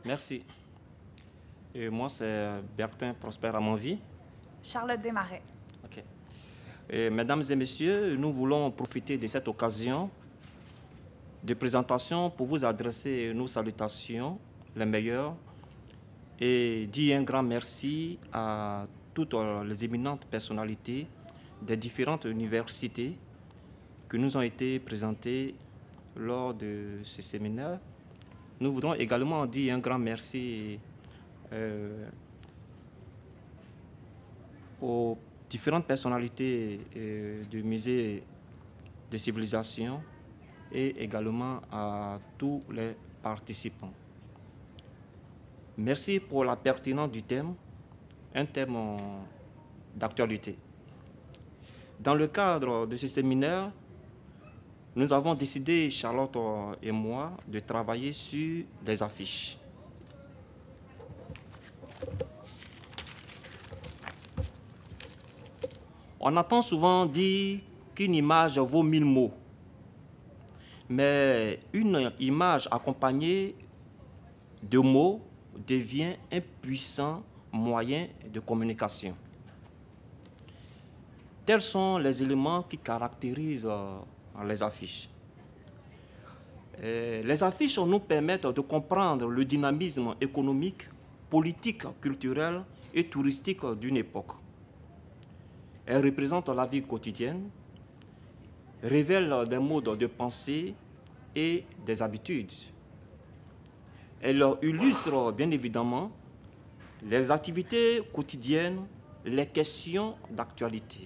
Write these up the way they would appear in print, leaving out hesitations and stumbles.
Merci. Et moi, c'est Bertin Prosper à mon vie. Charlotte Desmarais. OK. Et, mesdames et messieurs, nous voulons profiter de cette occasion de présentation pour vous adresser nos salutations, les meilleures, et dire un grand merci à toutes les éminentes personnalités des différentes universités qui nous ont été présentées lors de ce séminaire. Nous voudrons également dire un grand merci aux différentes personnalités du musée de civilisation et également à tous les participants. Merci pour la pertinence du thème, un thème d'actualité. Dans le cadre de ce séminaire, nous avons décidé, Charlotte et moi, de travailler sur des affiches. On entend souvent dire qu'une image vaut 1000 mots, mais une image accompagnée de mots devient un puissant moyen de communication. Tels sont les éléments qui caractérisent les affiches. Les affiches nous permettent de comprendre le dynamisme économique, politique, culturel et touristique d'une époque. Elles représentent la vie quotidienne, révèlent des modes de pensée et des habitudes. Elles illustrent bien évidemment les activités quotidiennes, les questions d'actualité.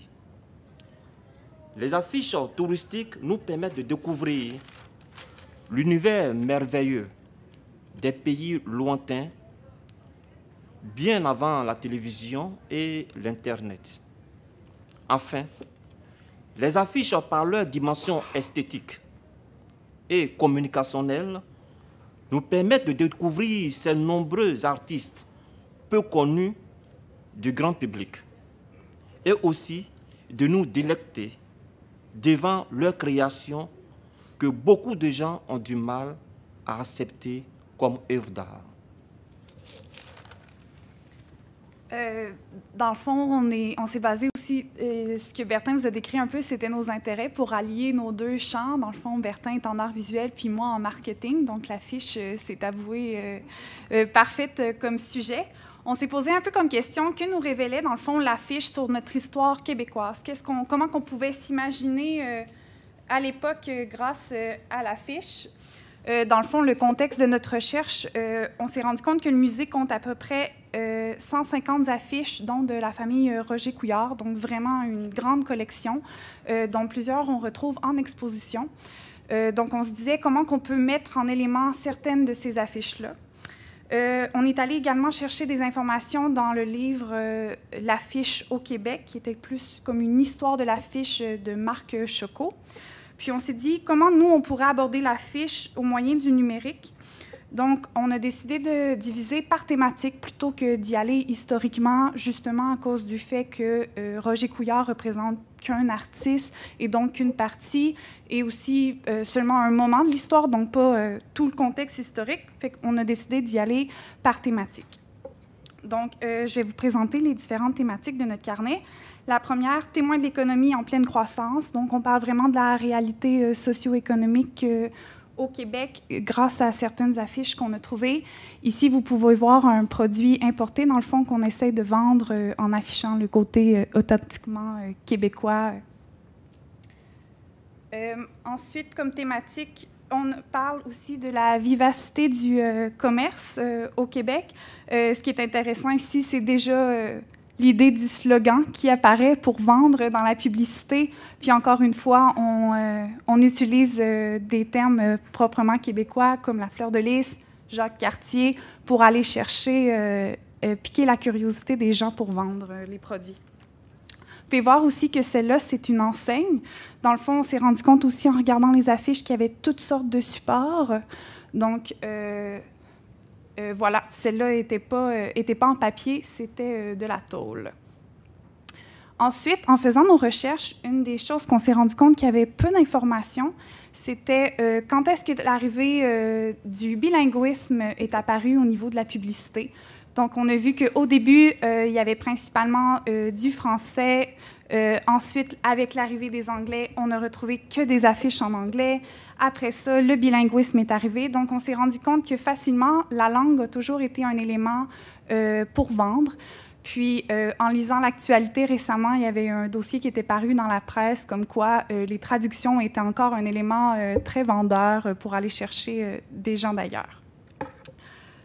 Les affiches touristiques nous permettent de découvrir l'univers merveilleux des pays lointains, bien avant la télévision et l'Internet. Enfin, les affiches, par leur dimension esthétique et communicationnelle, nous permettent de découvrir ces nombreux artistes peu connus du grand public et aussi de nous délecter devant leur création que beaucoup de gens ont du mal à accepter comme œuvre d'art. Dans le fond, on s'est basé aussi, ce que Bertin vous a décrit un peu, c'était nos intérêts pour allier nos deux champs. Dans le fond, Bertin est en art visuel, puis moi en marketing. Donc, l'affiche s'est avouée parfaite comme sujet. On s'est posé un peu comme question, que nous révélait, dans le fond, l'affiche sur notre histoire québécoise? Comment on pouvait s'imaginer à l'époque grâce à l'affiche? Dans le fond, le contexte de notre recherche, on s'est rendu compte que le musée compte à peu près 150 affiches, dont de la famille Roger Couillard, donc vraiment une grande collection, dont plusieurs on retrouve en exposition. Donc, on se disait comment on peut mettre en élément certaines de ces affiches-là. On est allé également chercher des informations dans le livre L'affiche au Québec, qui était plus comme une histoire de l'affiche de Marc Chocot. Puis on s'est dit comment nous, on pourrait aborder l'affiche au moyen du numérique. Donc, on a décidé de diviser par thématique plutôt que d'y aller historiquement, justement à cause du fait que Roger Couillard représente qu'un artiste et donc qu'une partie, et aussi seulement un moment de l'histoire, donc pas tout le contexte historique. Fait qu'on a décidé d'y aller par thématique. Donc, je vais vous présenter les différentes thématiques de notre carnet. La première, témoin de l'économie en pleine croissance. Donc, on parle vraiment de la réalité socio-économique au Québec grâce à certaines affiches qu'on a trouvées. Ici, vous pouvez voir un produit importé, dans le fond, qu'on essaie de vendre en affichant le côté authentiquement québécois. Ensuite, comme thématique, on parle aussi de la vivacité du commerce au Québec. Ce qui est intéressant ici, c'est déjà l'idée du slogan qui apparaît pour vendre dans la publicité. Puis encore une fois, on utilise des termes proprement québécois comme la fleur de lys, Jacques Cartier, pour aller chercher, piquer la curiosité des gens pour vendre les produits. Vous pouvez voir aussi que celle-là, c'est une enseigne. Dans le fond, on s'est rendu compte aussi en regardant les affiches qu'il y avait toutes sortes de supports. Donc, voilà, celle-là n'était pas en papier, c'était de la tôle. Ensuite, en faisant nos recherches, une des choses qu'on s'est rendu compte qu'il y avait peu d'informations, c'était quand est-ce que l'arrivée du bilinguisme est apparue au niveau de la publicité. Donc, on a vu qu'au début, il y avait principalement du français. Ensuite, avec l'arrivée des Anglais, on n'a retrouvé que des affiches en anglais. Après ça, le bilinguisme est arrivé. Donc, on s'est rendu compte que facilement, la langue a toujours été un élément pour vendre. Puis, en lisant l'actualité récemment, il y avait un dossier qui était paru dans la presse comme quoi les traductions étaient encore un élément très vendeur pour aller chercher des gens d'ailleurs.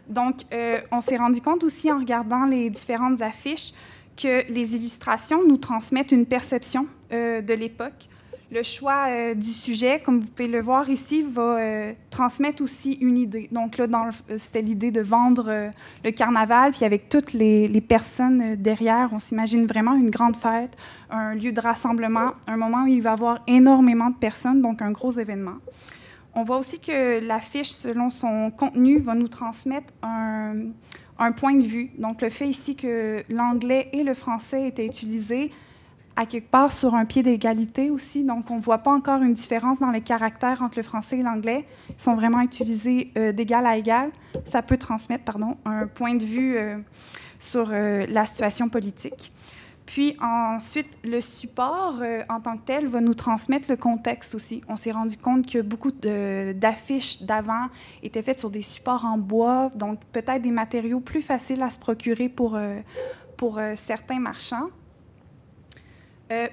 Donc, on s'est rendu compte aussi en regardant les différentes affiches que les illustrations nous transmettent une perception de l'époque. Le choix du sujet, comme vous pouvez le voir ici, va transmettre aussi une idée. Donc là, c'était l'idée de vendre le carnaval, puis avec toutes les personnes derrière, on s'imagine vraiment une grande fête, un lieu de rassemblement, un moment où il va y avoir énormément de personnes, donc un gros événement. On voit aussi que l'affiche, selon son contenu, va nous transmettre un point de vue. Donc le fait ici que l'anglais et le français étaient utilisés à quelque part sur un pied d'égalité aussi. Donc, on ne voit pas encore une différence dans les caractères entre le français et l'anglais. Ils sont vraiment utilisés d'égal à égal. Ça peut transmettre, un point de vue sur la situation politique. Puis ensuite, le support en tant que tel va nous transmettre le contexte aussi. On s'est rendu compte que beaucoup d'affiches d'avant étaient faites sur des supports en bois, donc peut-être des matériaux plus faciles à se procurer pour certains marchands.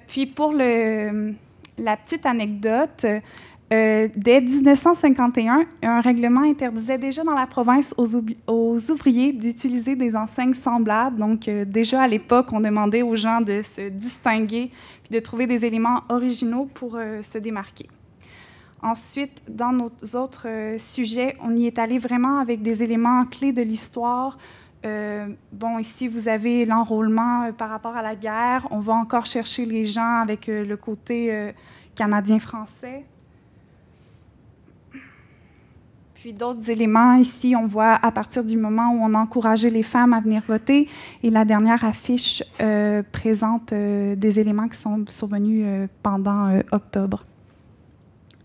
Puis pour la petite anecdote, dès 1951, un règlement interdisait déjà dans la province aux ouvriers d'utiliser des enseignes semblables. Donc déjà à l'époque, on demandait aux gens de se distinguer puis de trouver des éléments originaux pour se démarquer. Ensuite, dans nos autres sujets, on y est allé vraiment avec des éléments clés de l'histoire. Ici, vous avez l'enrôlement par rapport à la guerre. On va encore chercher les gens avec le côté canadien-français. Puis d'autres éléments, ici, on voit à partir du moment où on a encouragé les femmes à venir voter. Et la dernière affiche présente des éléments qui sont survenus pendant octobre.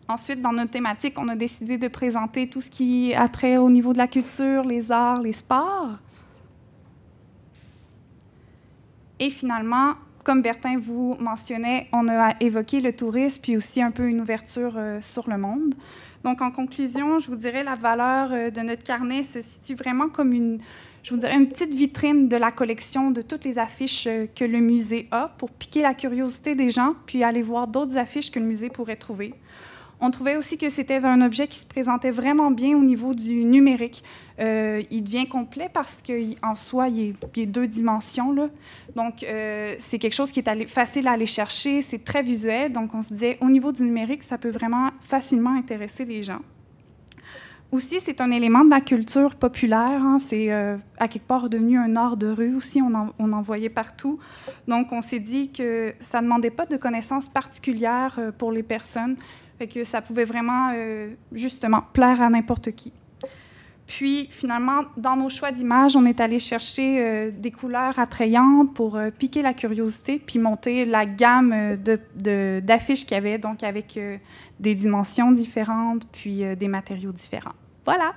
Ensuite, dans notre thématique, on a décidé de présenter tout ce qui a trait au niveau de la culture, les arts, les sports. Et finalement, comme Bertin vous mentionnait, on a évoqué le tourisme, puis aussi un peu une ouverture sur le monde. Donc, en conclusion, je vous dirais la valeur de notre carnet se situe vraiment comme une petite vitrine de la collection de toutes les affiches que le musée a pour piquer la curiosité des gens, puis aller voir d'autres affiches que le musée pourrait trouver. On trouvait aussi que c'était un objet qui se présentait vraiment bien au niveau du numérique. Il devient complet parce qu'en soi, il est 2 dimensions, là. Donc, c'est quelque chose qui est facile à aller chercher, c'est très visuel. Donc, on se disait, au niveau du numérique, ça peut vraiment facilement intéresser les gens. Aussi, c'est un élément de la culture populaire. Hein. C'est à quelque part devenu un art de rue aussi. On en voyait partout. Donc, on s'est dit que ça ne demandait pas de connaissances particulières pour les personnes. Fait que ça pouvait vraiment, justement, plaire à n'importe qui. Puis, finalement, dans nos choix d'images, on est allé chercher des couleurs attrayantes pour piquer la curiosité, puis monter la gamme d'affiches qu'il y avait, donc avec des dimensions différentes, puis des matériaux différents. Voilà!